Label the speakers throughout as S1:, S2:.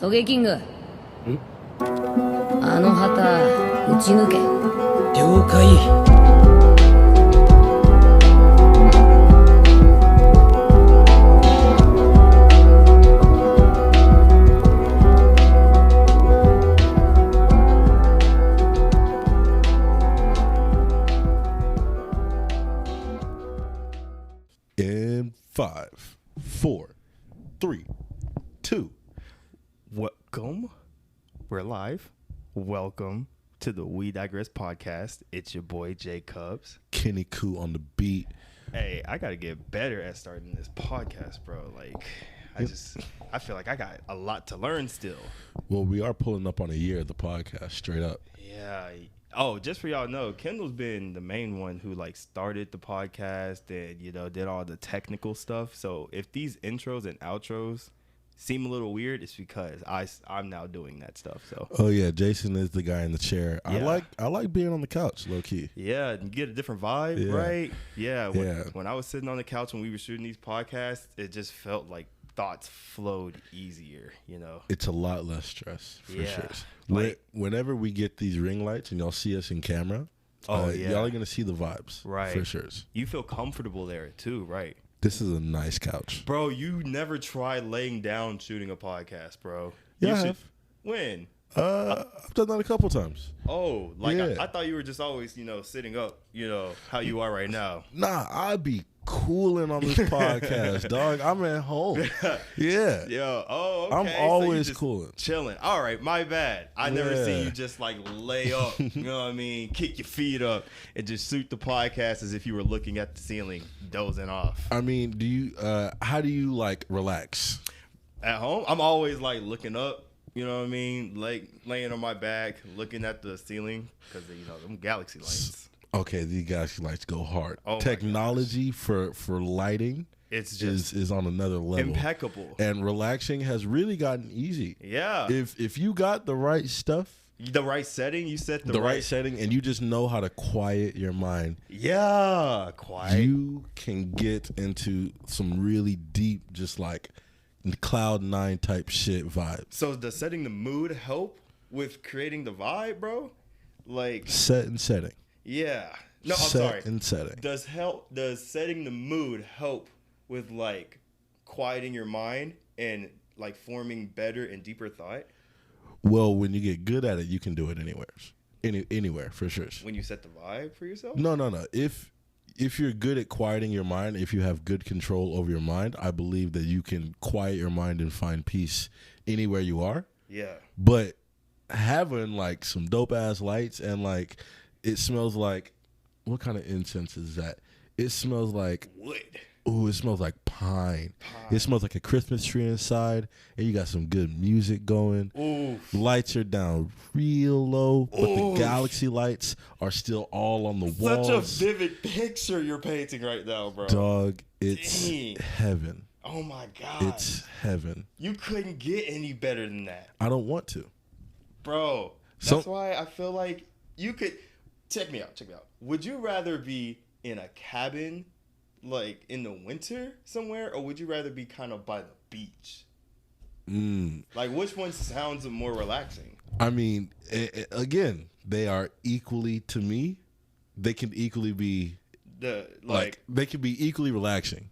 S1: トゲキング、あの旗打ち抜け。
S2: 了解。
S3: In 5, 4, 3, 2.
S4: Welcome. We're live. Welcome to the We Digress Podcast. It's your boy, Jay Cubs.
S3: Kenny Koo on the beat.
S4: Hey, I got to get better at starting this podcast, bro. Like, I feel like I got a lot to learn still.
S3: Well, we are pulling up on a year of the podcast, straight up.
S4: Yeah. Oh, just for y'all know, Kendall's been the main one who, like, started the podcast and, you know, did all the technical stuff. So if these intros and outros seem a little weird, it's because I'm now doing that stuff. So
S3: Oh yeah, Jason is the guy in the chair.
S4: Yeah.
S3: I like being on the couch, low key.
S4: yeah, you get a different vibe,
S3: Yeah.
S4: right? Yeah.
S3: Yeah.
S4: When I was sitting on the couch when we were shooting these podcasts, it just felt like thoughts flowed easier, you know?
S3: It's a lot less stress, for
S4: Yeah.
S3: sure.
S4: Like-
S3: Whenever we get these ring lights and y'all see us in camera,
S4: Oh, yeah.
S3: y'all are gonna see the vibes,
S4: Right.
S3: For sure.
S4: You feel comfortable there too, right?
S3: This is a nice couch.
S4: Bro, you never tried laying down shooting a podcast, bro.
S3: Yeah,
S4: You
S3: I
S4: should-
S3: have.
S4: When?
S3: I've done that a couple times.
S4: Oh, like
S3: Yeah.
S4: I thought you were just always, you know, sitting up, you know, how you are right now.
S3: Nah, I'd be cooling on this podcast, dog. I'm at home. Yeah.
S4: Yo, oh, okay.
S3: I'm
S4: So you
S3: always
S4: just
S3: cooling.
S4: chilling. All right, my bad. I never
S3: Yeah.
S4: seen you just like lay up, you know what I mean? Kick your feet up and just shoot the podcast as if you were looking at the ceiling, dozing off.
S3: I mean, how do you like relax?
S4: At home, I'm always like looking up, you know what I mean? Like laying on my back, looking at the ceiling because, you know, them galaxy lights.
S3: Okay, these galaxy lights go hard.
S4: Oh my
S3: Technology for lighting
S4: It's just
S3: is on another level.
S4: impeccable.
S3: And relaxing has really gotten easy.
S4: Yeah.
S3: If you got the right stuff,
S4: The right setting, you set
S3: the right setting, and you just know how to quiet your mind,
S4: Yeah, quiet.
S3: you can get into some really deep, just like Cloud 9 type shit vibes.
S4: So does setting the mood help with creating the vibe, bro? Like,
S3: Set and setting.
S4: yeah. No, I'm
S3: Set
S4: sorry.
S3: and setting.
S4: Does setting the mood help with like quieting your mind and like forming better and deeper thought
S3: Well, when you get good at it, you can do it anywhere for sure.
S4: when you set the vibe for yourself?
S3: No. If you're good at quieting your mind, if you have good control over your mind, I believe that you can quiet your mind and find peace anywhere you are.
S4: Yeah.
S3: But having like some dope ass lights and like it smells like, what kind of incense is that? It smells like,
S4: Wood.
S3: ooh, it smells like pine. It smells like a Christmas tree inside, and you got some good music going.
S4: Ooh.
S3: Lights are down real low, but the
S4: Oof.
S3: galaxy lights are still all on the walls.
S4: Such a vivid picture you're painting right now, bro.
S3: Dog, it's
S4: Dang.
S3: heaven.
S4: Oh my god.
S3: It's heaven.
S4: You couldn't get any better than that.
S3: I don't want to.
S4: Bro,
S3: So-
S4: that's why I feel like you could check me out. Would you rather be in a cabin like in the winter somewhere, or would you rather be kind of by the beach? Like, which one sounds more relaxing?
S3: I mean, again, they are equally, to me, they can equally be they can be equally relaxing.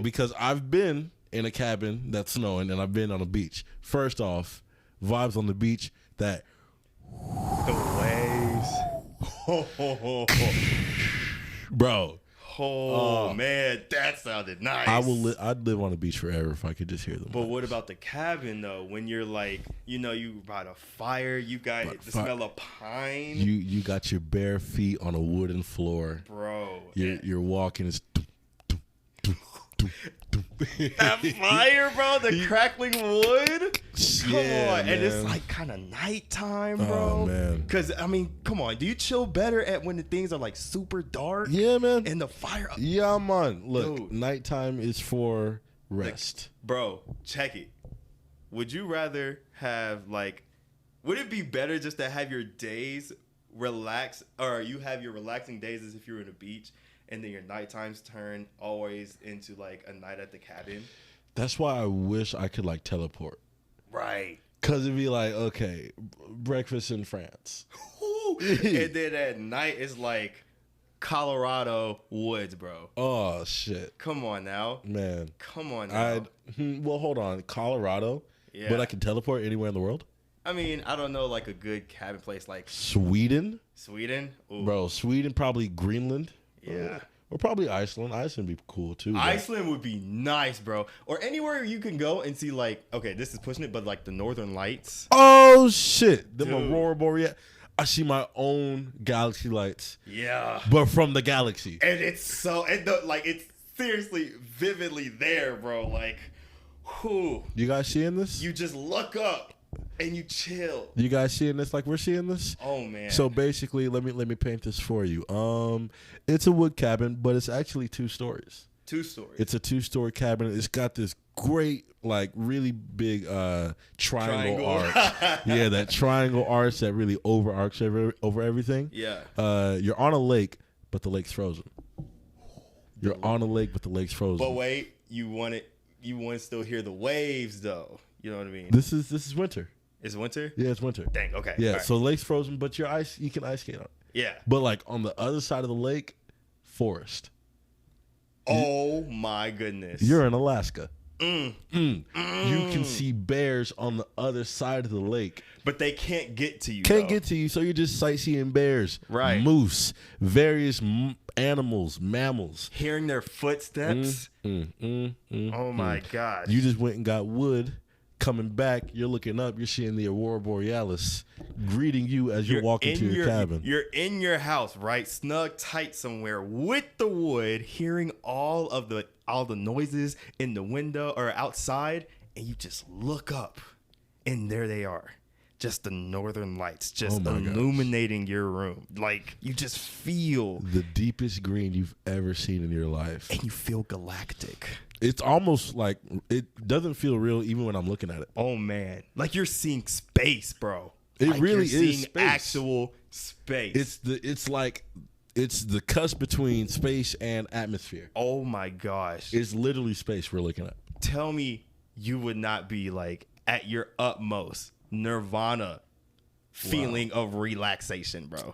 S3: Because I've been in a cabin that's snowing and I've been on a beach. First off, vibes on the beach, that
S4: the waves.
S3: bro.
S4: Oh man, that sounded nice.
S3: I'd live on the beach forever if I could just hear them.
S4: But what about the cabin though? When you're like, you know, you by a fire, you got the smell of pine.
S3: You got your bare feet on a wooden floor,
S4: bro.
S3: You're walking. It's
S4: that fire, bro, the crackling wood. Come
S3: Yeah,
S4: on, and it's
S3: man.
S4: like kind of nighttime, bro.
S3: Oh, man.
S4: Because I mean, come on, do you chill better at when the things are like super dark?
S3: Yeah, man.
S4: And the fire,
S3: Yeah, man. Look,
S4: Dude.
S3: nighttime is for rest.
S4: bro. Check it. Would you rather have like? Would it be better just to have your days relax, or you have your relaxing days as if you were in a beach, and then your night times turn always into like a night at the cabin?
S3: That's why I wish I could like teleport.
S4: Right.
S3: Because it'd be like, okay, breakfast in France.
S4: And then at night, it's like Colorado woods, bro.
S3: Oh, shit.
S4: Come on now.
S3: Man.
S4: Come on now.
S3: Well, hold on. Colorado?
S4: Yeah.
S3: But I can teleport anywhere in the world?
S4: I mean, I don't know, like a good cabin place like
S3: Sweden?
S4: Sweden? Ooh.
S3: Bro, Sweden, probably Greenland.
S4: Yeah.
S3: Or probably Iceland. Iceland would be cool, too. Bro.
S4: Iceland would be nice, bro. Or anywhere you can go and see, like, okay, this is pushing it, but like the Northern Lights.
S3: Oh, shit. The
S4: Dude.
S3: Aurora Borealis. I see my own galaxy lights.
S4: Yeah.
S3: But from the galaxy.
S4: And it's so, it's seriously vividly there, bro. Like, whew.
S3: You guys seeing this?
S4: You just look up and you chill.
S3: You guys seeing this like we're seeing this?
S4: Oh, man.
S3: So basically, let me paint this for you. It's a wood cabin, but it's actually 2 stories.
S4: 2 stories.
S3: It's a 2-story cabin. It's got this great, like, really big triangle arch. Yeah, that triangle arch that really overarches over everything.
S4: Yeah.
S3: You're on a lake, but the lake's frozen. You're on a lake, but the lake's frozen.
S4: But wait, you want to still hear the waves, though. You know what I mean?
S3: This is winter.
S4: It's winter?
S3: Yeah, it's winter.
S4: Dang, okay.
S3: Yeah,
S4: Right.
S3: so the lake's frozen, but you can ice skate on it.
S4: Yeah.
S3: But like on the other side of the lake, forest.
S4: Oh my goodness.
S3: You're in Alaska. You can see bears on the other side of the lake.
S4: But they can't get to you.
S3: Can't
S4: though.
S3: get to you, so you're just sightseeing bears,
S4: Right.
S3: moose, various animals, mammals.
S4: Hearing their footsteps. Oh my gosh.
S3: You just went and got wood. Coming back, you're looking up, you're seeing the Aurora Borealis greeting you as you're walking to your cabin.
S4: You're in your house, right? Snug tight somewhere with the wood, hearing all the noises in the window or outside, and you just look up, and there they are. Just the northern lights just illuminating your room. Like, you just feel
S3: the deepest green you've ever seen in your life.
S4: And you feel galactic.
S3: It's almost like it doesn't feel real even when I'm looking at it.
S4: Oh, man. Like you're seeing space, bro.
S3: It
S4: like
S3: really
S4: you're
S3: is
S4: seeing
S3: space.
S4: Actual space.
S3: It's the cusp between space and atmosphere.
S4: Oh, my gosh.
S3: It's literally space we're looking at.
S4: Tell me you would not be like at your utmost nirvana feeling of relaxation, bro.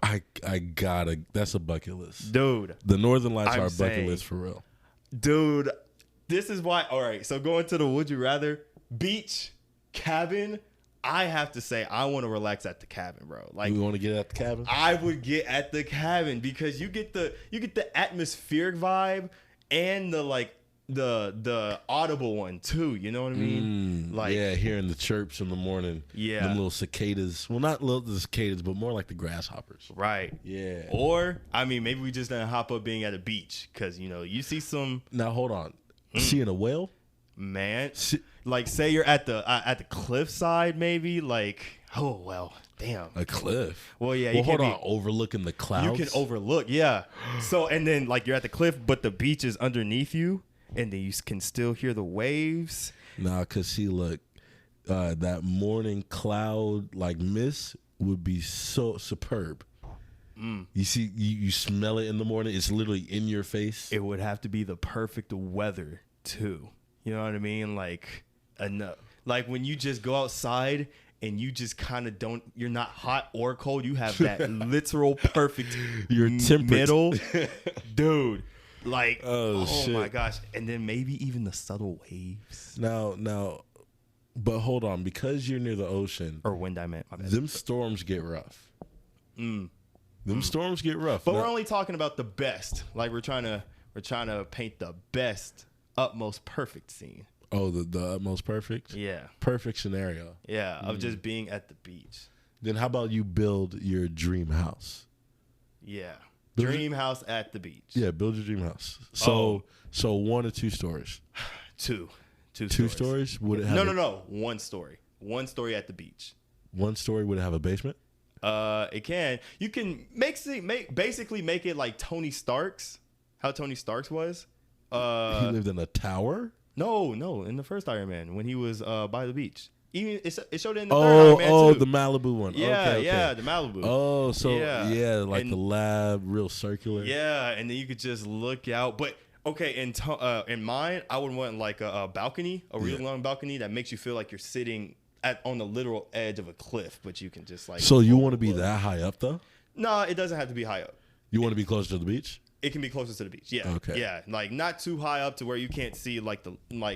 S3: That's a bucket list.
S4: Dude.
S3: The Northern Lights are a bucket list for real.
S4: Dude, this is why. All right, so going to the would you rather beach cabin, I have to say I want to relax at the cabin, bro. Like,
S3: you want to get at the cabin?
S4: I would get at the cabin because you get the atmospheric vibe and the audible one too. You know what I mean?
S3: Yeah, hearing the chirps in the morning.
S4: Yeah,
S3: the little cicadas. Well, not the cicadas, but more like the grasshoppers.
S4: Right.
S3: Yeah.
S4: Or I mean, maybe we just didn't hop up being at a beach because you see some.
S3: Now hold on. Seeing a whale,
S4: man. Like, say you're at the cliffside, maybe. Like, oh well, damn.
S3: A cliff.
S4: Well, yeah.
S3: Well, hold on. Overlooking the clouds.
S4: You can overlook, yeah. So and then like you're at the cliff, but the beach is underneath you, and then you can still hear the waves.
S3: Nah, cause see, look, that morning cloud like mist would be so superb. You see, you smell it in the morning. It's literally in your face.
S4: It would have to be the perfect weather too. You know what I mean? Like enough. Like when you just go outside and you just kind of you're not hot or cold. You have that literal perfect
S3: You're temperate.
S4: middle, dude. Like
S3: oh shit.
S4: My gosh, and then maybe even the subtle waves.
S3: Now, but hold on, because you're near the ocean
S4: or wind. I meant my bad.
S3: Them storms get rough. Them storms get rough.
S4: But we're only talking about the best. Like we're trying to paint the best, utmost perfect scene.
S3: Oh, the utmost perfect?
S4: Yeah.
S3: Perfect scenario.
S4: Yeah, of just being at the beach.
S3: Then how about you build your dream house?
S4: Yeah. Dream house at the beach.
S3: Yeah, build your dream house. So 1 or 2 stories?
S4: Two
S3: stories? Would it have
S4: No. 1 story. 1 story at the beach.
S3: 1 story, would it have a basement?
S4: It can. You can basically make it like Tony Stark's. How Tony Stark's was.
S3: He lived in a tower?
S4: No, in the first Iron Man when he was by the beach. Even it showed it in the third Iron Man too.
S3: The Malibu one.
S4: Yeah,
S3: okay.
S4: Yeah, the Malibu.
S3: Oh, so like
S4: and,
S3: the lab, real circular.
S4: Yeah, and then you could just look out. But okay, in mine, I would want like a balcony, a real long balcony that makes you feel like you're sitting on the literal edge of a cliff, but you can just like.
S3: So you want to be that high up though?
S4: No, it doesn't have to be high up.
S3: You want to be closer to the beach?
S4: It can be closer to the beach. Yeah.
S3: Okay.
S4: Yeah, like not too high up to where you can't see like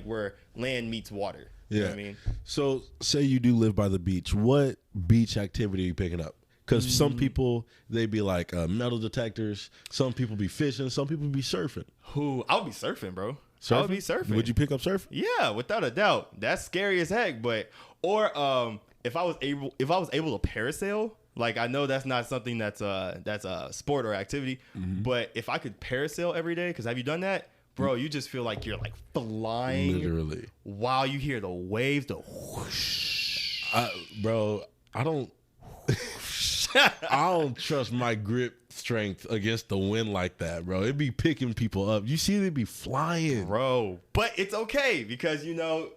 S4: where land meets water. You know what I mean?
S3: So say you do live by the beach. What beach activity are you picking up? Because some people, they be like metal detectors. Some people be fishing. Some people be surfing.
S4: I would be surfing, bro.
S3: Surfing?
S4: I would be surfing.
S3: Would you pick up surfing?
S4: Yeah, without a doubt. That's scary as heck. Or if I was able to parasail, like I know that's not something that's a sport or activity, but if I could parasail every day, because have you done that? Bro, you just feel like you're like flying.
S3: Literally.
S4: While you hear the waves, the whoosh.
S3: Bro, I don't trust my grip strength against the wind like that, bro. It'd be picking people up. You see they be flying.
S4: Bro. But it's okay because,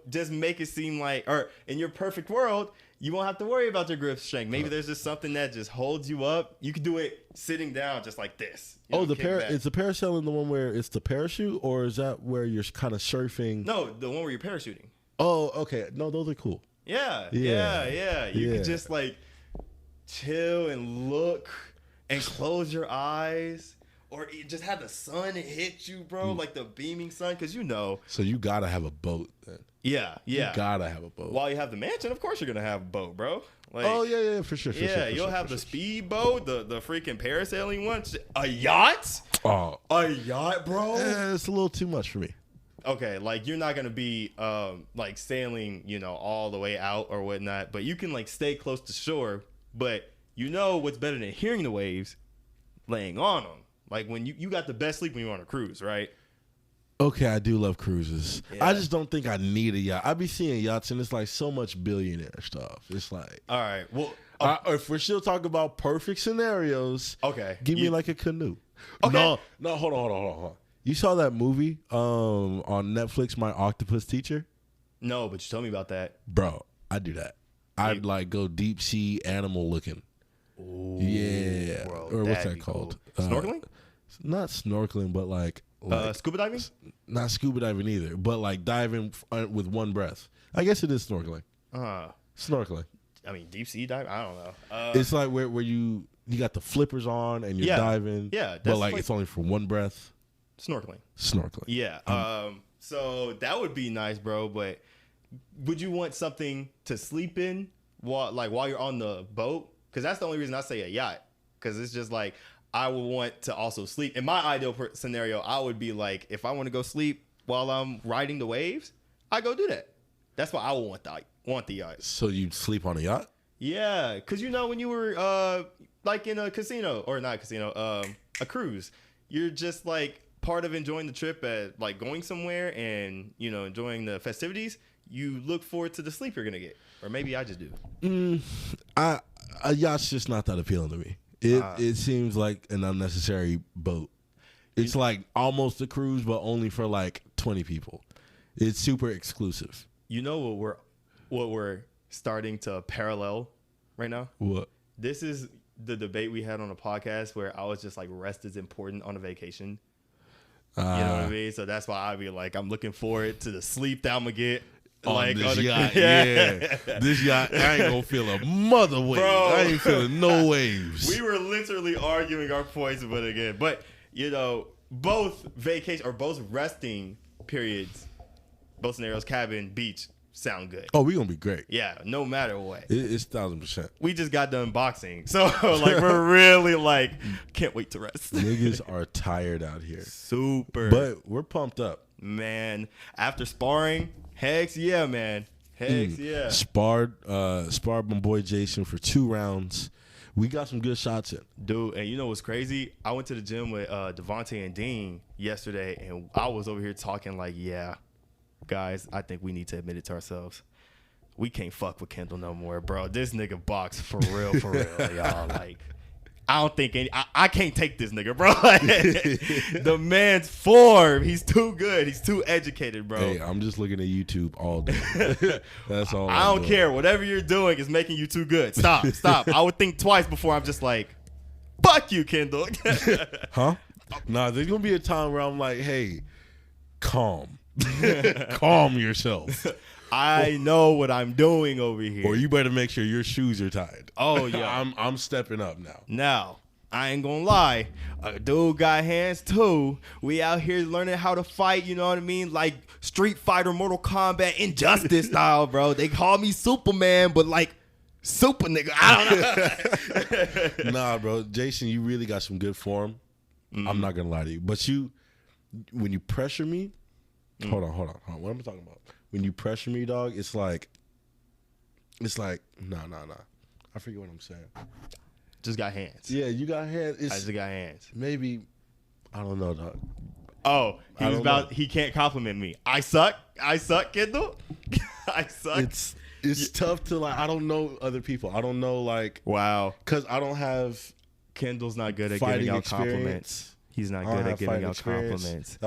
S4: just make it seem like, or in your perfect world, you won't have to worry about your grip strength. Maybe there's just something that just holds you up. You can do it sitting down just like this.
S3: Is the parasailing the one where it's the parachute, or is that where you're kind of surfing?
S4: No, the one where you're parachuting.
S3: Oh, okay. No, those are cool.
S4: Yeah. You can just like chill and look and close your eyes, or just have the sun hit you, bro, like the beaming sun, because
S3: So you gotta have a boat then.
S4: Yeah.
S3: You gotta have a boat.
S4: While you have the mansion, of course you're gonna have a boat, bro. Like,
S3: oh yeah, for sure.
S4: You'll have the speedboat, the freaking parasailing one, a yacht.
S3: Oh,
S4: a yacht, bro.
S3: It's a little too much for me.
S4: Okay, like you're not gonna be like sailing, all the way out or whatnot, but you can like stay close to shore. But what's better than hearing the waves? Laying on them. Like when you got the best sleep when you're on a cruise, right?
S3: Okay, I do love cruises.
S4: Yeah.
S3: I just don't think I need a yacht. I be seeing yachts and it's like so much billionaire stuff. It's like,
S4: all right, well,
S3: if we're still talking about perfect scenarios,
S4: okay,
S3: give me like a canoe.
S4: Okay.
S3: No, hold on. You saw that movie on Netflix, My Octopus Teacher?
S4: No, but you told me about that,
S3: bro. I do that. I'd like go deep sea animal looking.
S4: Ooh,
S3: yeah,
S4: bro,
S3: or what's that called?
S4: Cool. Snorkeling?
S3: Not snorkeling, but like
S4: scuba diving?
S3: Not scuba diving either, but like diving with one breath. I guess it is snorkeling. Snorkeling.
S4: I mean, deep sea diving? I don't know.
S3: It's like where you got the flippers on and you're diving.
S4: Yeah,
S3: but like it's only for one breath.
S4: Snorkeling.
S3: Yeah.
S4: So that would be nice, bro. But would you want something to sleep in while you're on the boat? Because that's the only reason I say a yacht. Because it's just like I would want to also sleep. In my ideal scenario, I would be like, if I want to go sleep while I'm riding the waves, I go do that. That's why I would want the yacht.
S3: So you'd sleep on a yacht?
S4: Yeah, because when you were like in a casino, or not a casino, a cruise, you're just like part of enjoying the trip at like going somewhere and enjoying the festivities. You look forward to the sleep you're gonna get, or maybe I just do.
S3: A yacht's just not that appealing to me. It seems like an unnecessary boat. It's like almost a cruise, but only for like 20 people. It's super exclusive. You know
S4: what we're starting to parallel right now?
S3: What?
S4: This is the debate we had on a podcast where I was just like, rest is important on a vacation. You know what I mean? So that's why I'd be like, I'm looking forward to the sleep that I'm gonna get.
S3: On this yacht, yeah. This yacht, I ain't gonna feel a mother wave. Bro, I ain't feeling no waves.
S4: We were literally arguing our points, but both vacation or both resting periods, both scenarios, cabin, beach, sound good.
S3: Oh, we gonna be great.
S4: Yeah, no matter what.
S3: It's 1,000%.
S4: We just got done boxing, so like we're really like can't wait to rest.
S3: Niggas are tired out here.
S4: Super,
S3: but we're pumped up,
S4: man. After sparring. Heck yeah, man. Heck yeah.
S3: Sparred my boy Jason for 2 rounds. We got some good shots in.
S4: Dude, and you know what's crazy? I went to the gym with Devontae and Dean yesterday, and I was over here talking like, yeah, guys, I think we need to admit it to ourselves. We can't fuck with Kendall no more, bro. This nigga box for real, y'all. Like, I don't think I can't take this nigga, bro. The man's form. He's too good. He's too educated, bro.
S3: Hey, I'm just looking at YouTube all day. That's all.
S4: I don't care. Whatever you're doing is making you too good. Stop. I would think twice before I'm just like, fuck you, Kendall.
S3: Huh? Nah, there's going to be a time where I'm like, hey, calm. Calm yourself.
S4: I know what I'm doing over here.
S3: Or you better make sure your shoes are tied.
S4: Oh yeah,
S3: I'm stepping up now.
S4: Now, I ain't gonna lie, a dude got hands too. We out here learning how to fight, you know what I mean? Like Street Fighter, Mortal Kombat, Injustice style, bro. They call me Superman, but like super nigga. I don't know.
S3: Nah, bro. Jason, you really got some good form. I'm not gonna lie to you. But when you pressure me, hold on. What am I talking about? When you pressure me, dog, it's like, nah. I forget what I'm saying.
S4: Just got hands.
S3: Yeah, you got hands.
S4: I just got hands.
S3: Maybe, I don't know, dog.
S4: Oh, he can't compliment me. I suck, Kendall. I suck.
S3: It's tough to like, I don't know other people. I don't know like,
S4: wow.
S3: Because I don't have
S4: Kendall's not good at giving out compliments. He's not good at giving out compliments.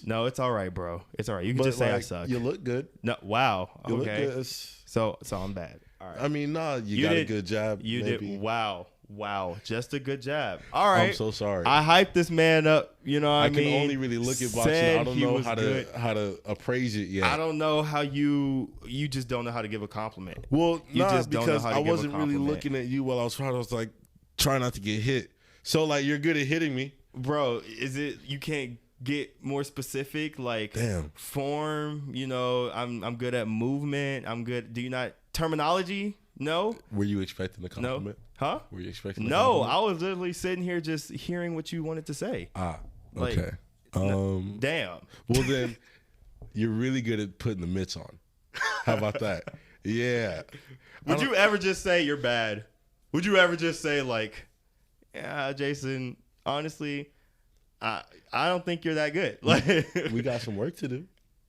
S4: No, it's all right, bro. It's all right. You can just say I suck.
S3: You look good.
S4: No, wow.
S3: You
S4: okay.
S3: look good.
S4: So I'm bad. All right.
S3: I mean, nah, you got a good jab.
S4: You
S3: maybe.
S4: did. Wow. Just a good jab. All right.
S3: I'm so sorry.
S4: I hyped this man up. You know what I mean?
S3: I can only really look at boxing. I don't know how to appraise it yet.
S4: I don't know how you just don't know how to give a compliment.
S3: Well,
S4: you just don't know
S3: because
S4: how to
S3: I
S4: give a
S3: wasn't really
S4: compliment.
S3: looking at you while I was like trying not to get hit. So like you're good at hitting me.
S4: Bro, is it you can't get more specific like
S3: damn
S4: form, you know, I'm good at movement. I'm good. Do you not terminology? No?
S3: Were you expecting the compliment?
S4: No. Huh?
S3: Were you expecting the
S4: No,
S3: compliment?
S4: I was literally sitting here just hearing what you wanted to say.
S3: Okay.
S4: Damn.
S3: Well then you're really good at putting the mitts on. How about that? Yeah.
S4: Would you ever just say you're bad? Would you ever just say like, yeah, Jason, honestly, I don't think you're that good. Like
S3: we got some work to do.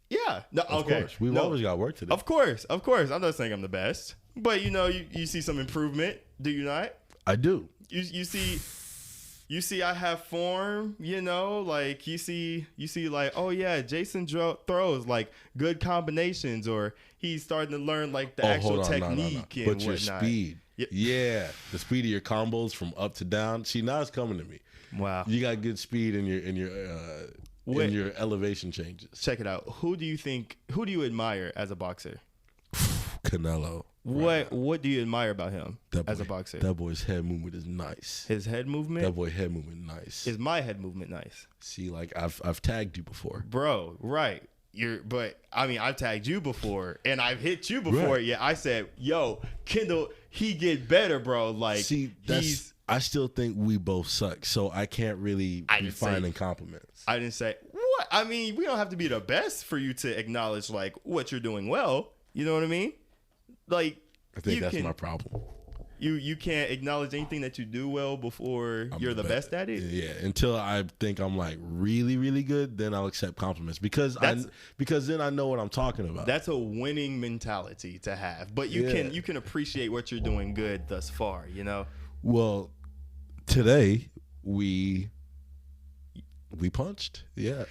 S4: Yeah. No,
S3: Of
S4: okay.
S3: course. We've always got work to do.
S4: Of course. I'm not saying I'm the best. But you know, you see some improvement, do you not?
S3: I do.
S4: You see I have form, you know, like you see like, oh yeah, Jason throws like good combinations, or he's starting to learn like the actual technique and
S3: but
S4: whatnot.
S3: your speed. Yeah, the speed of your combos from up to down. See, now it's coming to me.
S4: Wow.
S3: You got good speed in your elevation changes.
S4: Check it out. Who do you admire as a boxer?
S3: Canelo.
S4: What do you admire about him as a boxer?
S3: That boy's head movement is nice.
S4: His head movement?
S3: That boy head movement nice.
S4: Is my head movement nice?
S3: See, like I've tagged you before.
S4: Bro, right. I've tagged you before and I've hit you before. Right. Yeah, I said, yo, Kendall, he get better, bro. Like,
S3: see, I still think we both suck, so I can't really be finding compliments.
S4: I didn't say what. I mean, we don't have to be the best for you to acknowledge like what you're doing well. You know what I mean? Like,
S3: I think that's my problem.
S4: You can't acknowledge anything that you do well before you're the best at it.
S3: Yeah, until I think I'm like really, really good, then I'll accept compliments because then I know what I'm talking about.
S4: That's a winning mentality to have. But you can appreciate what you're doing good thus far. You know.
S3: Well, today we punched. Yeah,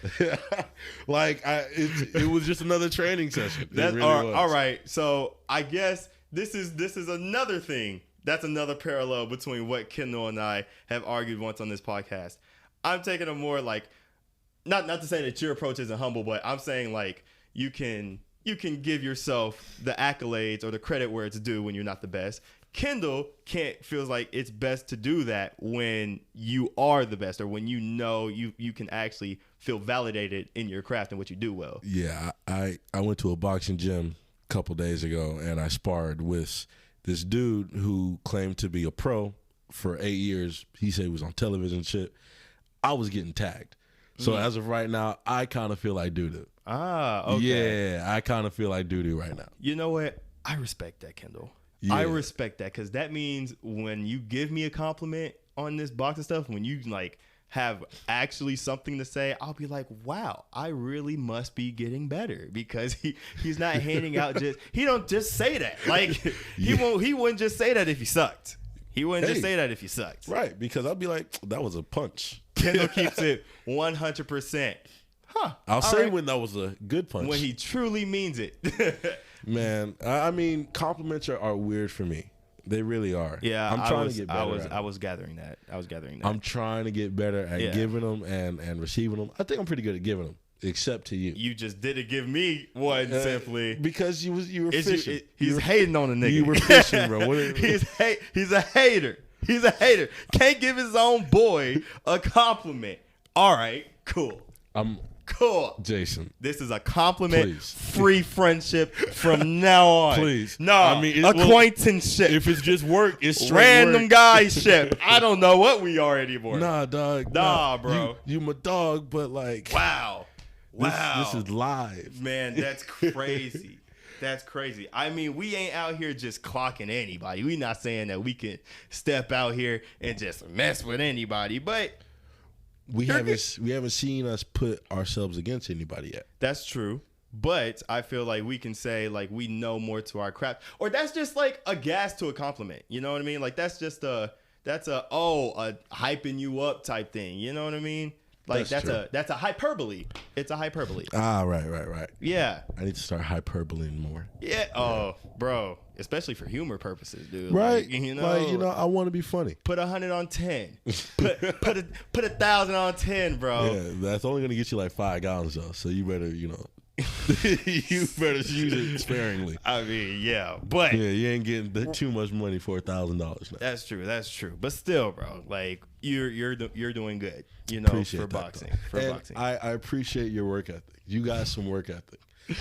S3: like it was just another training session. It really was.
S4: All right. So I guess this is another thing. That's another parallel between what Kendall and I have argued once on this podcast. I'm taking a more like, not to say that your approach isn't humble, but I'm saying like you can give yourself the accolades or the credit where it's due when you're not the best. Kendall feels like it's best to do that when you are the best, or when you know you can actually feel validated in your craft and what you do well.
S3: Yeah, I went to a boxing gym a couple days ago and I sparred with this dude who claimed to be a pro for 8 years. He said he was on television and shit. I was getting tagged. So as of right now, I kind of feel like doo-doo.
S4: Okay.
S3: Yeah, I kind of feel like doo-doo right now.
S4: You know what? I respect that, Kendall.
S3: Yeah.
S4: I respect that, because that means when you give me a compliment on this boxing stuff, when you like have actually something to say, I'll be like, wow, I really must be getting better, because he's not handing out he don't just say that. Like he wouldn't just say that if he sucked. He wouldn't just say that if he sucked.
S3: Right, because I'll be like, that was a punch.
S4: Kendall keeps it 100%.
S3: I'll say when that was a good punch.
S4: When he truly means it.
S3: Man, I mean, compliments are weird for me. They really are.
S4: Yeah,
S3: I'm trying to get better.
S4: I was gathering that.
S3: I'm trying to get better at giving them and receiving them. I think I'm pretty good at giving them. except to you.
S4: You just didn't give me one simply
S3: because you were fishing.
S4: He's hating on a nigga.
S3: You were fishing, bro.
S4: He's a hater. He's a hater. Can't give his own boy a compliment. All right, cool. Cool.
S3: Jason.
S4: This is a compliment-free friendship from now on.
S3: Please.
S4: No, I mean, acquaintanceship.
S3: If it's just work, it's straight
S4: random
S3: work.
S4: guy ship. I don't know what we are anymore.
S3: Nah, dog.
S4: Nah, bro.
S3: You my dog, but like.
S4: Wow.
S3: This is live.
S4: Man, that's crazy. That's crazy. I mean, we ain't out here just clocking anybody. We not saying that we can step out here and just mess with anybody, but
S3: we haven't seen us put ourselves against anybody yet.
S4: That's true. But I feel like we can say like we know more to our craft, or that's just like a gas to a compliment. You know what I mean? Like that's a hyping you up type thing. You know what I mean? Like that's a hyperbole. It's a hyperbole.
S3: Ah, right.
S4: Yeah.
S3: I need to start hyperbolating more.
S4: Yeah. Oh, bro. Especially for humor purposes, dude.
S3: Right.
S4: Like,
S3: I want to be funny.
S4: Put 100 on 10. Put 1,000 on 10, bro.
S3: Yeah, that's only gonna get you like 5 gallons though. So you better, you better use it sparingly.
S4: I mean, yeah, but
S3: yeah, you ain't getting too much money for $1,000.
S4: That's true. But still, bro, like you're doing good.
S3: Appreciate
S4: for
S3: that,
S4: boxing.
S3: Though.
S4: For boxing.
S3: I appreciate your work ethic. You got some work ethic.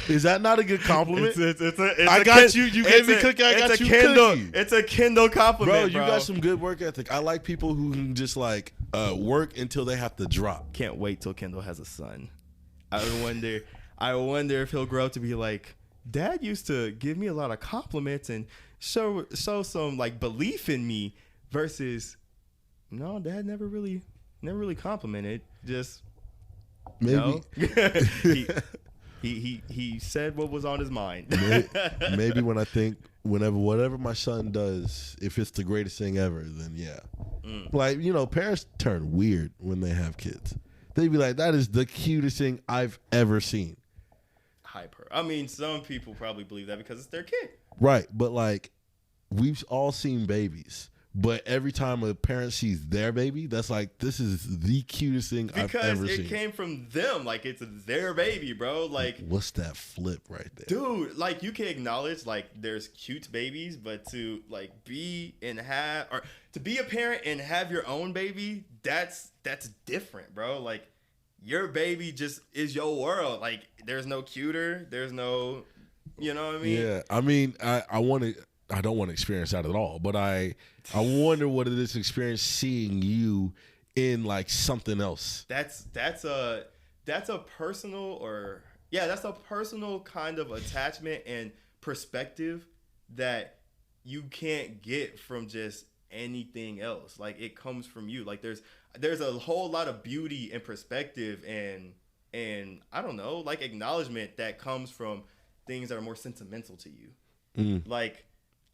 S3: Is that not a good compliment?
S4: I got you. You gave me cookie. I got you cookie. It's a Kindle compliment,
S3: bro. You got some good work ethic. I like people who can just like work until they have to drop.
S4: Can't wait till Kendall has a son. I wonder if he'll grow up to be like, Dad used to give me a lot of compliments and show some like belief in me. Versus, no, Dad never really complimented. Just
S3: maybe.
S4: No. He said what was on his mind.
S3: Maybe when I think whatever my son does, if it's the greatest thing ever, then yeah. Like, parents turn weird when they have kids. They be like, that is the cutest thing I've ever seen.
S4: Hyper. I mean, some people probably believe that because it's their kid.
S3: Right, but like we've all seen babies. But every time a parent sees their baby, that's like, this is the cutest thing I've ever seen.
S4: Because it came from them. Like, it's their baby, bro. Like,
S3: what's that flip right there?
S4: Dude, like, you can acknowledge, like, there's cute babies, but to, like, be a parent and have your own baby, that's different, bro. Like, your baby just is your world. Like, there's no cuter. There's no, you know what I mean?
S3: Yeah. I mean, I don't want to experience that at all, but I wonder what it is to experience seeing you in like something else.
S4: That's a personal that's a personal kind of attachment and perspective that you can't get from just anything else. Like, it comes from you. Like, there's a whole lot of beauty and perspective and I don't know, like, acknowledgement that comes from things that are more sentimental to you. Like,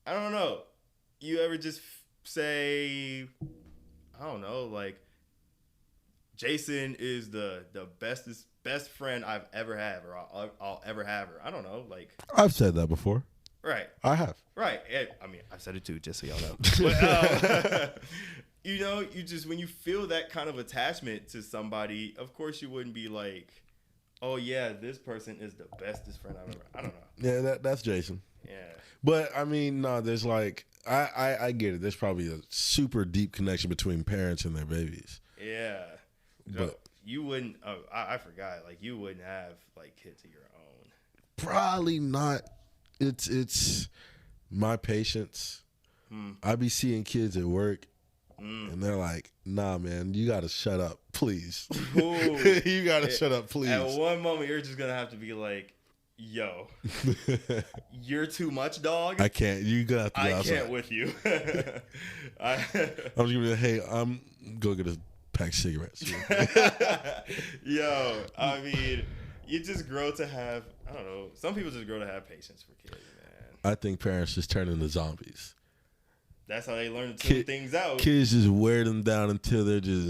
S4: I don't know. You ever just say, I don't know, like, Jason is the best friend I've ever had, or I'll ever have her. I don't know, like.
S3: I've said that before.
S4: Right.
S3: I have.
S4: Right. I mean, I've said it too, just so y'all know. But, you just, when you feel that kind of attachment to somebody, of course you wouldn't be like, oh yeah, this person is the bestest friend I've ever. I don't know.
S3: Yeah, that's Jason.
S4: Yeah.
S3: But I mean, no, there's like, I get it. There's probably a super deep connection between parents and their babies.
S4: Yeah. But you wouldn't, I forgot, like, you wouldn't have like kids of your own.
S3: Probably not. It's my patience. I be seeing kids at work and they're like, nah, man, you got to shut up, please. You got to shut up, please.
S4: At one moment, you're just going to have to be like, yo, you're too much, dog.
S3: I can't. You gotta have to go outside.
S4: I can't with you.
S3: I'm just gonna be like, hey, I'm go get a pack of cigarettes.
S4: Yo, I mean, you just grow to have, I don't know, some people just grow to have patience for kids, man.
S3: I think parents just turn into zombies.
S4: That's how they learn to tune things out.
S3: Kids just wear them down until they're just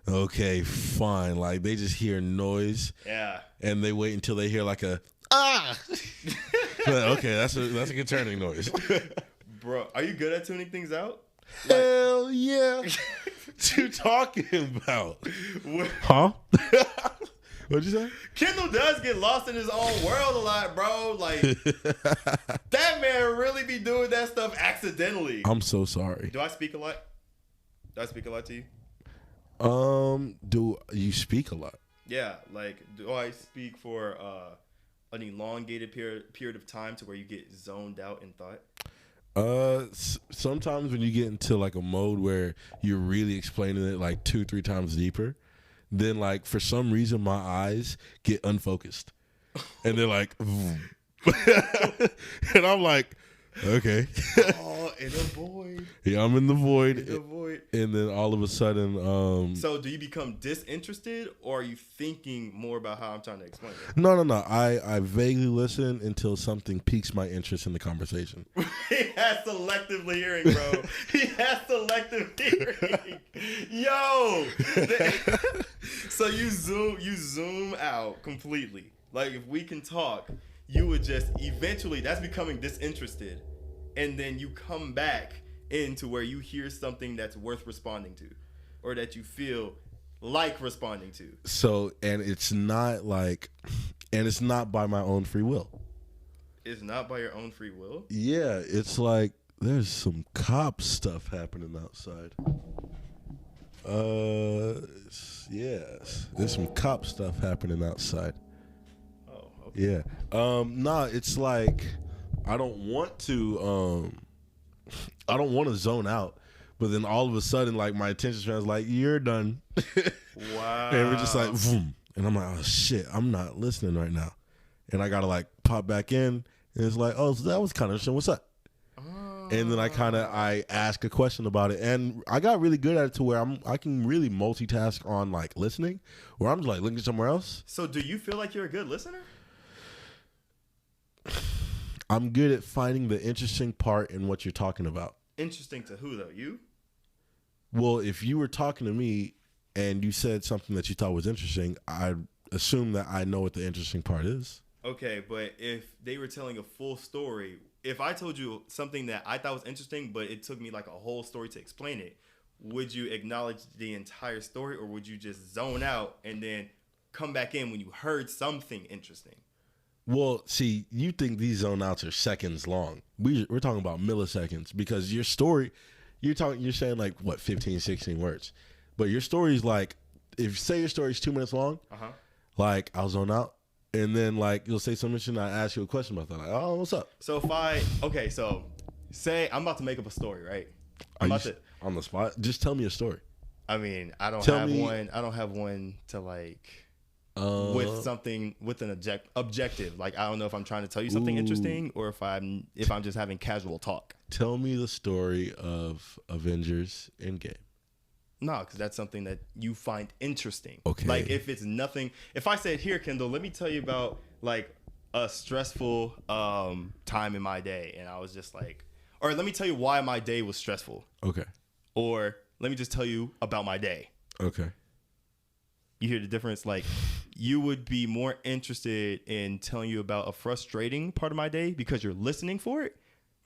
S3: okay, fine. Like, they just hear noise.
S4: Yeah.
S3: And they wait until they hear like a ah. Okay, that's a concerning noise.
S4: Bro, are you good at tuning things out?
S3: Hell yeah. What you talking about? Huh? What'd you say?
S4: Kendall does get lost in his own world a lot, bro. Like, that man really be doing that stuff accidentally.
S3: I'm so sorry.
S4: Do I speak a lot? Do I speak a lot to you?
S3: Do you speak a lot?
S4: Yeah, like, do I speak for an elongated period of time to where you get zoned out in thought?
S3: Sometimes when you get into like a mode where you're really explaining it like 2-3 times deeper, then like for some reason my eyes get unfocused and they're like and I'm like, okay.
S4: Oh, in a void.
S3: Yeah, I'm in the void.
S4: In the void.
S3: And then all of a sudden
S4: So do you become disinterested, or are you thinking more about how I'm trying to explain it?
S3: No. I vaguely listen until something piques my interest in the conversation.
S4: He has selective hearing, bro. He has selective hearing. Yo. So you zoom out completely. Like, if we can talk, you would just eventually, that's becoming disinterested, and then you come back into where you hear something that's worth responding to, or that you feel like responding to.
S3: So, and it's not by my own free will.
S4: It's not by your own free will?
S3: Yeah, it's like there's some cop stuff happening outside. Yes, there's some cop stuff happening outside.
S4: Oh, okay.
S3: Yeah. Nah, it's like I don't want to zone out, but then all of a sudden, like, my attention span is like, you're done.
S4: Wow.
S3: And we're just like, vroom. And I'm like, oh shit, I'm not listening right now. And I gotta like pop back in, and it's like, oh, so that was kind of interesting. What's up? And then I ask a question about it, and I got really good at it to where I can really multitask on like listening, where I'm just like looking somewhere else.
S4: So do you feel like you're a good listener?
S3: I'm good at finding the interesting part in what you're talking about.
S4: Interesting to who, though? You?
S3: Well, if you were talking to me and you said something that you thought was interesting, I'd assume that I know what the interesting part is.
S4: Okay, but if they were telling a full story, if I told you something that I thought was interesting, but it took me like a whole story to explain it, would you acknowledge the entire story, or would you just zone out and then come back in when you heard something interesting?
S3: Well, see, you think these zone outs are seconds long. We're talking about milliseconds, because your story, you're saying like, what, 15, 16 words. But your story's like, if say your story's 2 minutes long, like, I'll zone out. And then like, you'll say something and I ask you a question about that. Like, oh, what's up?
S4: So so say I'm about to make up a story, right?
S3: On the spot? Just tell me a story.
S4: I mean, I don't have one to like, with something with an objective. Like, I don't know if I'm trying to tell you something interesting, or if I'm just having casual talk.
S3: Tell me the story of Avengers Endgame.
S4: No, because that's something that you find interesting.
S3: Okay.
S4: Like, if it's nothing, if I said, here, Kendall, let me tell you about like a stressful time in my day, and I was just like, or let me tell you why my day was stressful.
S3: Okay.
S4: Or let me just tell you about my day.
S3: Okay.
S4: You hear the difference? Like, you would be more interested in telling you about a frustrating part of my day because you're listening for it,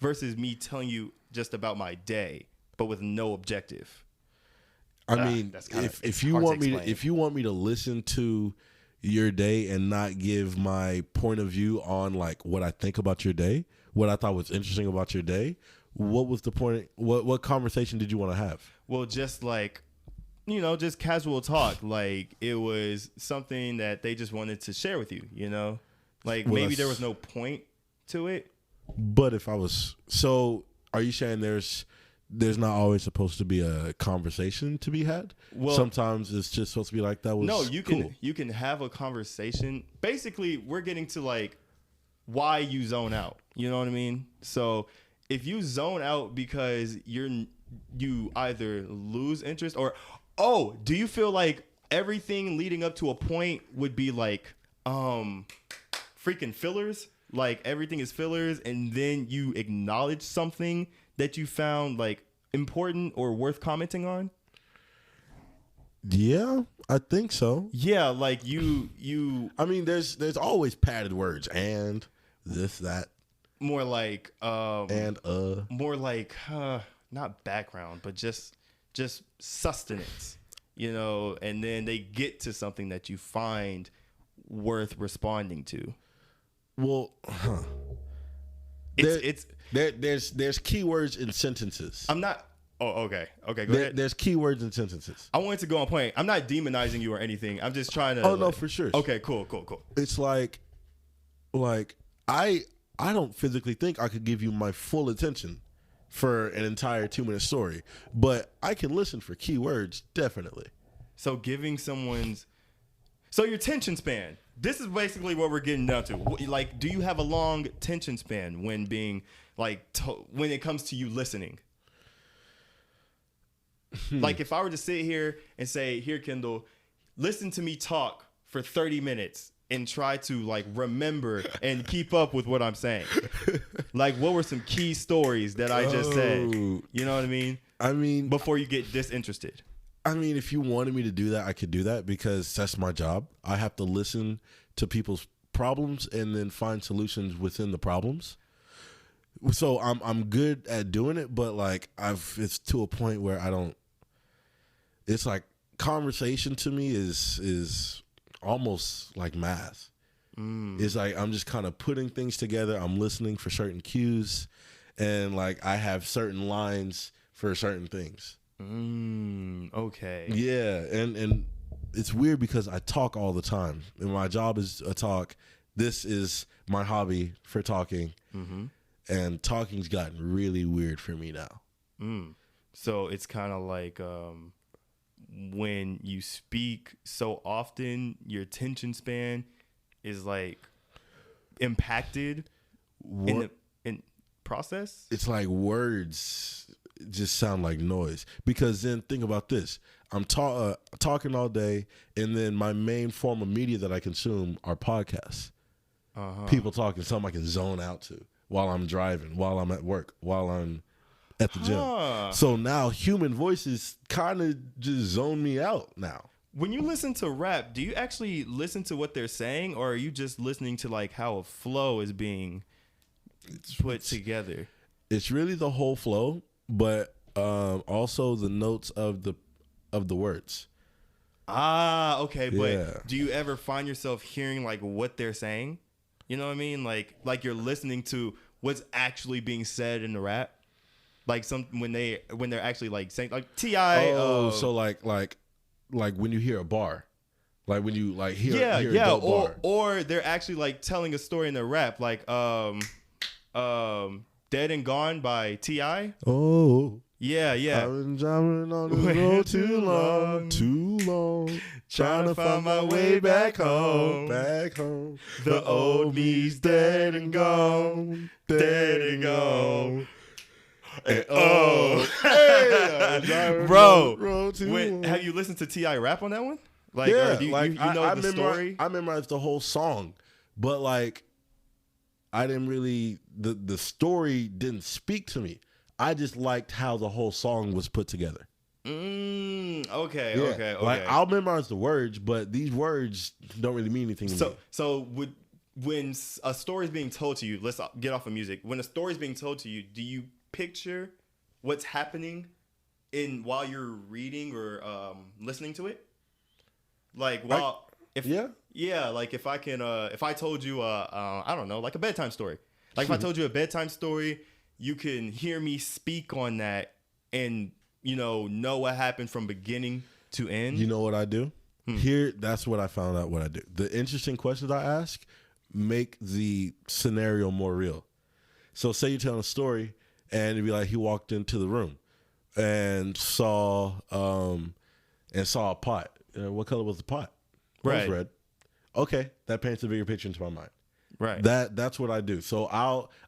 S4: versus me telling you just about my day, but with no objective.
S3: I mean, if you want me to listen to your day and not give my point of view on like what I think about your day, what I thought was interesting about your day, what was the point? What conversation did you want to have?
S4: Well, just like, you know, just casual talk. Like, it was something that they just wanted to share with you, you know? Like, maybe there was no point to it.
S3: But if I was, so are you saying there's not always supposed to be a conversation to be had? Well, sometimes it's just supposed to be like, that was
S4: no, you can have a conversation. Basically, we're getting to like why you zone out. You know what I mean? So if you zone out because you either lose interest or, do you feel like everything leading up to a point would be like freaking fillers? Like, everything is fillers, and then you acknowledge something that you found like important or worth commenting on?
S3: Yeah, I think so.
S4: Yeah, like you
S3: I mean, there's always padded words, and this, that.
S4: More like
S3: and
S4: more like not background, but just sustenance, you know, and then they get to something that you find worth responding to?
S3: Well, there's keywords in sentences.
S4: I'm not. Oh, okay. Okay, go ahead.
S3: There's keywords in sentences.
S4: I wanted to go on point. I'm not demonizing you or anything. I'm just trying to.
S3: Oh, no, for sure.
S4: Okay, cool.
S3: It's like I don't physically think I could give you my full attention for an entire 2-minute story, but I can listen for keywords, definitely.
S4: So giving someone's... So your attention span. This is basically what we're getting down to. Like, do you have a long attention span when being, like, when it comes to you listening? Like, if I were to sit here and say, here, Kendall, listen to me talk for 30 minutes and try to, like, remember and keep up with what I'm saying. Like, what were some key stories that I just said? You know what I mean?
S3: I mean...
S4: Before you get disinterested.
S3: I mean, if you wanted me to do that, I could do that because that's my job. I have to listen to people's problems and then find solutions within the problems. So I'm good at doing it, but like it's to a point where I don't. It's like conversation to me is almost like math. It's like I'm just kind of putting things together. I'm listening for certain cues, and like I have certain lines for certain things.
S4: Okay.
S3: Yeah, and it's weird because I talk all the time, and my job is a talk. This is my hobby for talking, and talking's gotten really weird for me now.
S4: So it's kind of like when you speak so often, your attention span is like impacted in process.
S3: It's like words just sound like noise, because then think about this. I'm talking all day, and then my main form of media that I consume are podcasts. People talking, something I can zone out to while I'm driving, while I'm at work, while I'm at the gym. So now human voices kind of just zone me out now.
S4: When you listen to rap, do you actually listen to what they're saying, or are you just listening to like how a flow is being put together?
S3: It's really the whole flow, but also the notes of the words.
S4: Okay.
S3: Yeah.
S4: But do you ever find yourself hearing like what they're saying? You know what I mean? Like you're listening to what's actually being said in the rap. Like when they're actually like saying like T.I.
S3: So like when you hear a bar, like when you like hear a dope bar.
S4: Or they're actually like telling a story in the rap, like Dead and Gone by T.I.
S3: Oh.
S4: Yeah.
S3: I've been driving on the road too long, trying to find my way back home. The old me's dead and gone. And
S4: bro, have you listened to T.I. rap on that one? Like,
S3: yeah,
S4: you know the story?
S3: I memorized the whole song, but like, I didn't really, the story didn't speak to me. I just liked how the whole song was put together.
S4: Okay.
S3: Like, I'll memorize the words, but these words don't really mean anything to me.
S4: So when a story is being told to you, let's get off of music. When a story is being told to you, do you picture what's happening while you're reading or listening to it? Like like if I can if I told you I don't know, like a bedtime story. Like if I told you a bedtime story, you can hear me speak on that and know what happened from beginning to end.
S3: You know what I do? That's what I found out what I do. The interesting questions I ask make the scenario more real. So say you're telling a story and it'd be like he walked into the room and saw a pot. What color was the pot? It was red. Okay, that paints a bigger picture into my mind.
S4: Right.
S3: That's what I do. So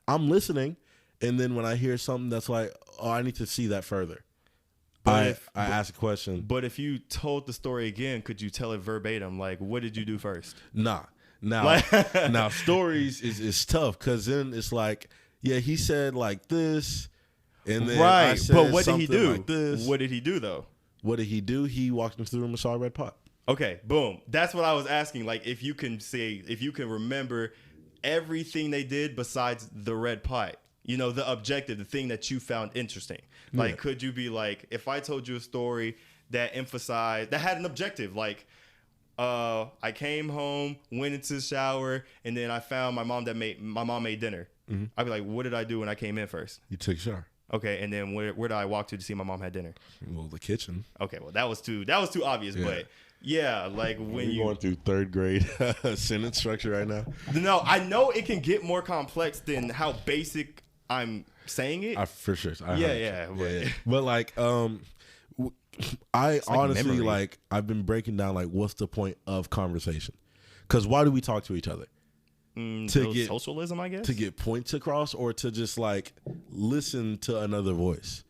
S3: I'm listening, and then when I hear something that's like, oh, I need to see that further. I ask a question.
S4: But if you told the story again, could you tell it verbatim? Like, what did you do first?
S3: Nah. Now stories is tough, because then it's like, yeah, he said like this, and then I said
S4: but what did he do?
S3: Like this.
S4: What did he do though?
S3: What did he do? He walked into the room and saw a red pot.
S4: Okay, boom. That's what I was asking. Like, if you can remember everything they did besides the red pot, the objective, the thing that you found interesting. Like, could you be like, if I told you a story that had an objective, like, I came home, went into the shower, and then I found my mom made dinner. Mm-hmm. I'd be like, what did I do when I came in first?
S3: You took a shower.
S4: Okay, and then where did I walk to see my mom had dinner?
S3: Well, the kitchen.
S4: Okay, well that was too obvious, but yeah, like when
S3: you're going through third grade sentence structure right now.
S4: No, I know it can get more complex than how basic I'm saying it.
S3: For sure.
S4: Yeah.
S3: But like, I honestly like I've been breaking down like what's the point of conversation? Because why do we talk to each other?
S4: To get socialism, I guess.
S3: To get points across, or to just like listen to another voice.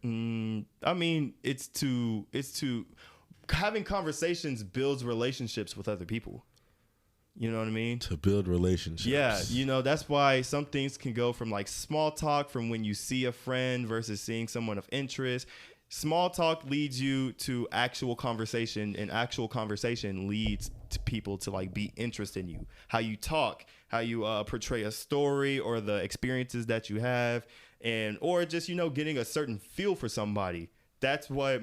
S4: I mean, it's to having conversations builds relationships with other people. You know what I mean?
S3: To build relationships.
S4: Yeah, you know, that's why some things can go from like small talk from when you see a friend versus seeing someone of interest. Small talk leads you to actual conversation, and actual conversation leads to people to like be interested in you. How you talk, how you portray a story or the experiences that you have, or just, you know, getting a certain feel for somebody. That's what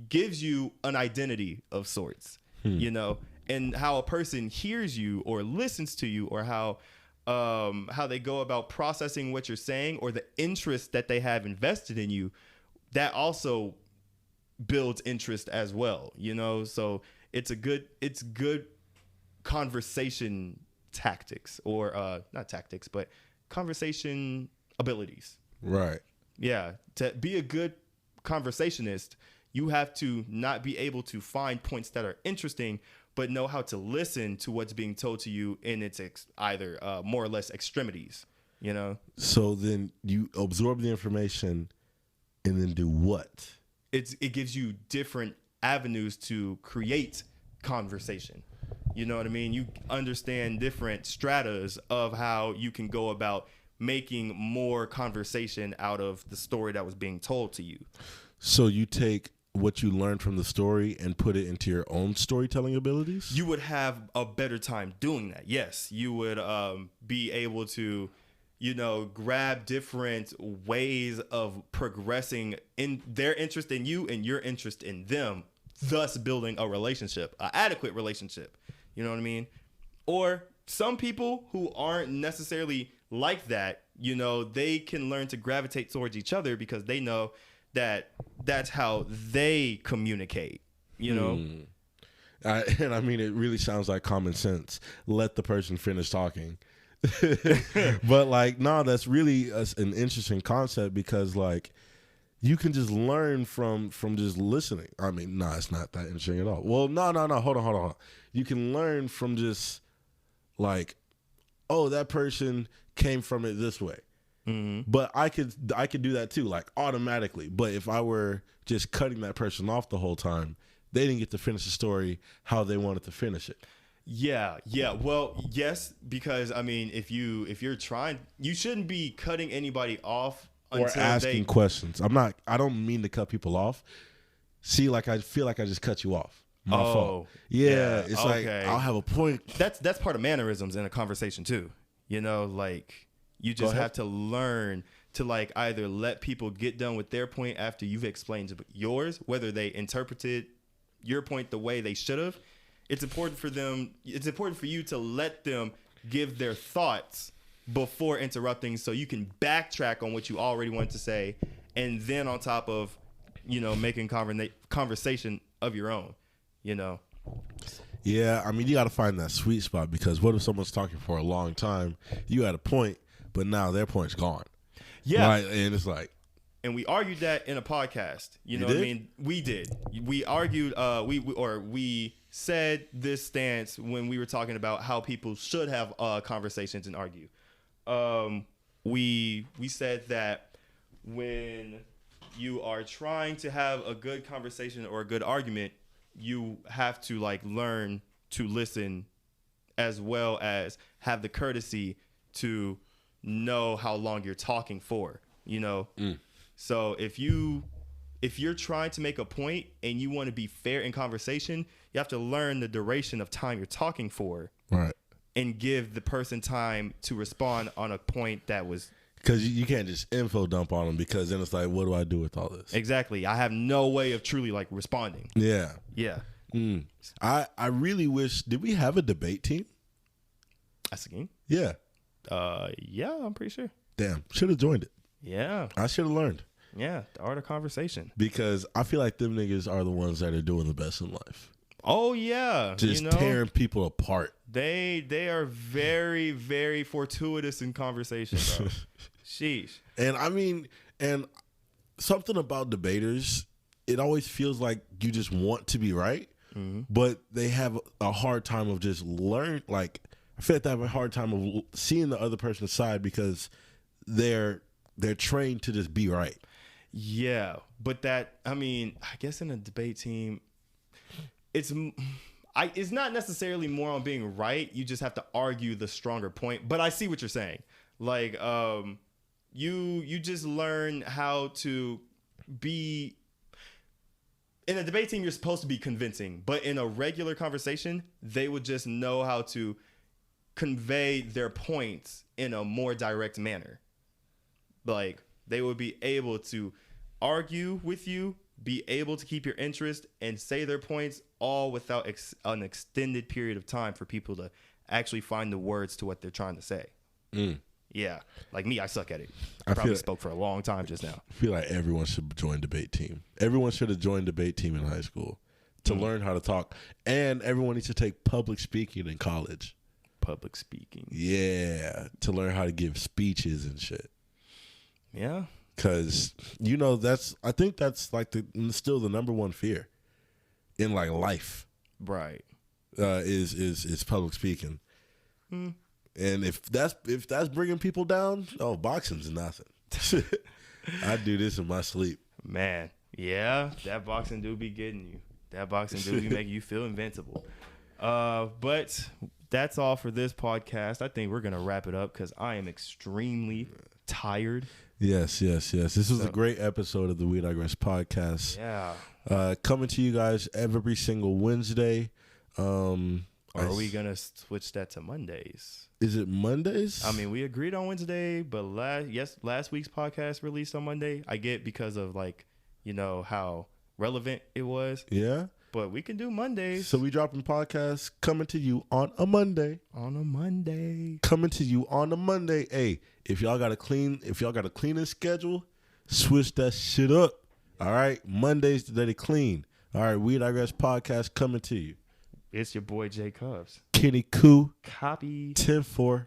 S4: gives you an identity of sorts, you know, and how a person hears you or listens to you, or how they go about processing what you're saying, or the interest that they have invested in you. That also builds interest as well, you know? So it's good conversation tactics, or not tactics, but conversation abilities.
S3: Right.
S4: Yeah. To be a good conversationist, you have to not be able to find points that are interesting, but know how to listen to what's being told to you in its either more or less extremities, you know?
S3: So then you absorb the information and then do what?
S4: It gives you different avenues to create conversation. You know what I mean? You understand different stratas of how you can go about making more conversation out of the story that was being told to you.
S3: So you take what you learned from the story and put it into your own storytelling abilities?
S4: You would have a better time doing that. Yes, you would be able to, you know, grab different ways of progressing in their interest in you and your interest in them, thus building a relationship, an adequate relationship. You know what I mean? Or some people who aren't necessarily like that, you know, they can learn to gravitate towards each other because they know that that's how they communicate, you know?
S3: And I mean, it really sounds like common sense. Let the person finish talking. But like, no, that's really an interesting concept, because like you can just learn from just listening. I mean, no, it's not that interesting at all. Well, no. Hold on. You can learn from just like, oh, that person came from it this way. Mm-hmm. But I could do that too, like automatically. But if I were just cutting that person off the whole time, they didn't get to finish the story how they wanted to finish it.
S4: Yeah. Well, yes, because I mean, if you're trying, you shouldn't be cutting anybody off
S3: or asking questions. I don't mean to cut people off. See, like I feel like I just cut you off. My fault. Yeah, it's okay. Like I'll have a point.
S4: That's part of mannerisms in a conversation too. You know, like you just have to learn to like either let people get done with their point after you've explained yours, whether they interpreted your point the way they should have. It's important for you to let them give their thoughts before interrupting, so you can backtrack on what you already wanted to say, and then on top of, you know, making conversation of your own, you know.
S3: Yeah, I mean, you got to find that sweet spot, because what if someone's talking for a long time, you had a point, but now their point's gone.
S4: Yeah.
S3: Right? And it's like,
S4: and we argued that in a podcast. You know what I mean? We did. We argued. We said this stance when we were talking about how people should have conversations and argue. We said that when you are trying to have a good conversation or a good argument, you have to like learn to listen, as well as have the courtesy to know how long you're talking for. You know. So if you're trying to make a point and you want to be fair in conversation, you have to learn the duration of time you're talking for,
S3: right?
S4: And give the person time to respond on a point that was.
S3: Because you can't just info dump on them, because then it's like, what do I do with all this?
S4: Exactly. I have no way of truly like responding.
S3: Yeah.
S4: Yeah.
S3: I really wish. Did we have a debate team?
S4: That's a game.
S3: Yeah.
S4: Yeah, I'm pretty sure.
S3: Damn, should have joined it.
S4: Yeah,
S3: I should have learned.
S4: Yeah, the art of conversation.
S3: Because I feel like them niggas are the ones that are doing the best in life.
S4: Oh yeah,
S3: just tearing people apart.
S4: They are very, very fortuitous in conversation, bro. Sheesh.
S3: And I mean, and something about debaters, it always feels like you just want to be right, but they have a hard time of just learn. Like I feel like they have a hard time of seeing the other person's side because they're trained to just be right.
S4: Yeah, but I guess in a debate team, it's not necessarily more on being right. You just have to argue the stronger point. But I see what you're saying. Like, you just learn how to be in a debate team. You're supposed to be convincing, but in a regular conversation, they would just know how to convey their points in a more direct manner. Like, they would be able to argue with you, be able to keep your interest, and say their points all without an extended period of time for people to actually find the words to what they're trying to say. Yeah. Like me, I suck at it. I probably spoke for a long time just now.
S3: I feel like everyone should join debate team. Everyone should have joined debate team in high school to learn how to talk. And everyone needs to take public speaking in college.
S4: Public speaking.
S3: Yeah. To learn how to give speeches and shit.
S4: Yeah.
S3: Because, I think that's like still the number one fear in like life.
S4: Right.
S3: Is public speaking. And if that's bringing people down, boxing's nothing. I do this in my sleep.
S4: Man, yeah, that boxing do be getting you. That boxing do be making you feel invincible. But that's all for this podcast. I think we're going to wrap it up because I am extremely tired.
S3: Yes. This was a great episode of the We Digress Podcast.
S4: Yeah.
S3: Coming to you guys every single Wednesday.
S4: Are we going to switch that to Mondays?
S3: Is it Mondays?
S4: I mean, we agreed on Wednesday, but last week's podcast released on Monday. I get because of how relevant it was.
S3: Yeah.
S4: But we can do Mondays.
S3: So we dropping podcasts coming to you on a Monday. Coming to you on a Monday. Hey, if y'all got a cleaning schedule, switch that shit up. All right. Mondays the day to clean. All right. We Digress Podcast coming to you.
S4: It's your boy Jay Cubs.
S3: Kenny Koo.
S4: Copy.
S3: 10-4.